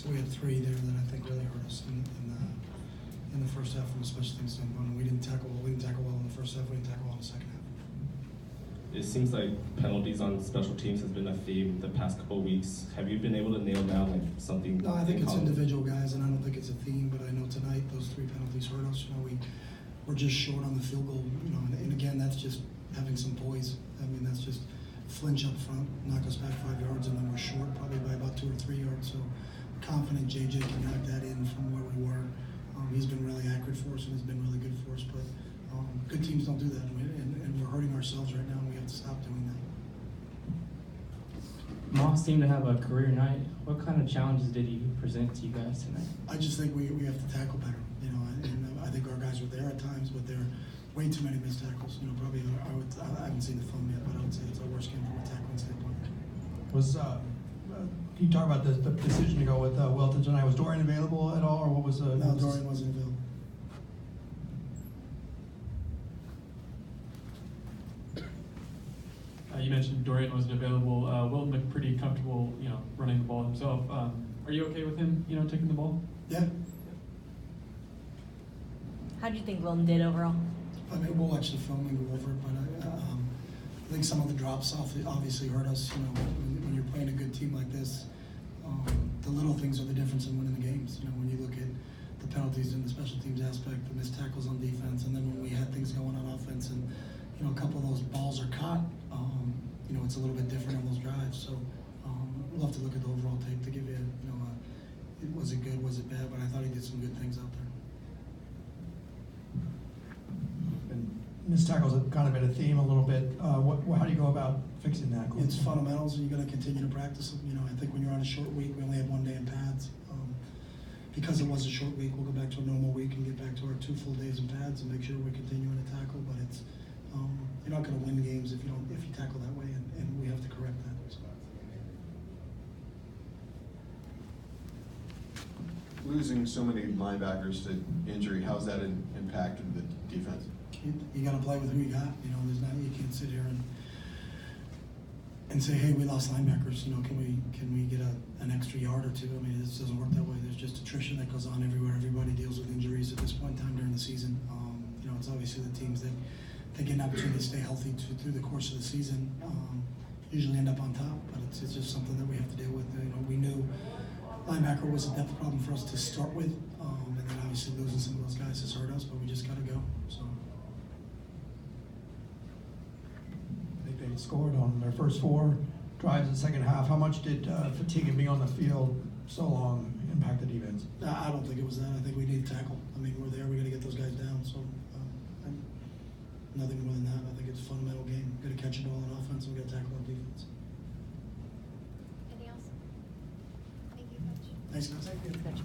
So we had 3 there that I think really hurt us in the first half from a special teams standpoint. We didn't tackle well in the first half. We didn't tackle well in the second half. It seems like penalties on special teams has been a theme the past couple of weeks. Have you been able to nail down like something? No, I think it's individual guys, and I don't think it's a theme. But I know tonight those 3 penalties hurt us. We're just short on the field goal. And again, that's just having some poise. I mean, that's just flinch up front, knock us back 5 yards, and then we're short probably by about 2 or 3 yards. So confident JJ can knock that in from where we were. He's been really accurate for us and has been really good for us. But good teams don't do that, and we're hurting ourselves right now, and we have to stop doing that. Moss seemed to have a career night. What kind of challenges did he present to you guys tonight? I just think we have to tackle better, and I think our guys were there at times, but there are way too many missed tackles. Probably I haven't seen the film yet, but I would say it's our worst game from a tackling standpoint. Can you talk about the decision to go with Wilton tonight? Was Dorian available at all, or what was the? No, Dorian wasn't available. You mentioned Dorian wasn't available. Wilton looked pretty comfortable, running the ball himself. Are you okay with him, taking the ball? Yeah. How do you think Wilton did overall? I mean, we'll watch the film and go over it, but I think some of the drops obviously hurt us. When you're playing a good team like this, the little things are the difference in winning the games. When you look at the penalties in the special teams aspect, the missed tackles on defense, and then when we had things going on offense, and a couple of those balls are caught, it's a little bit different on those drives. So we'll have to look at the overall tape to give you, was it good, was it bad? But I thought he did some good things out there. Missed tackles have kind of been a theme a little bit. How do you go about fixing that? It's fundamentals, and you're going to continue to practice them. I think when you're on a short week, we only have 1 day in pads. Because it was a short week, we'll go back to a normal week and get back to our 2 full days in pads and make sure we're continuing to tackle. But it's you're not going to win games if you tackle that way, and we have to correct that. So. Losing so many linebackers to injury, how's that impacted the defense? You got to play with who you got. You can't sit here and say, hey, we lost linebackers. Can we get an extra yard or 2? I mean, this doesn't work that way. There's just attrition that goes on everywhere. Everybody deals with injuries at this point in time during the season. It's obviously the teams that get an opportunity to stay healthy through the course of the season usually end up on top. But it's just something that we have to deal with. We knew linebacker was a depth problem for us to start with, and then obviously losing some of those guys has hurt us. But we just got to go. So. They scored on their first 4 drives in the second half. How much did fatigue and being on the field so long impact the defense? I don't think it was that. I think we need to tackle. I mean, we're there. We got to get those guys down. So nothing more than that. I think it's a fundamental game. We got to catch a ball on offense, and we got to tackle on defense. Anything else? Thank you, Coach. Thanks, guys. Thank you, Coach.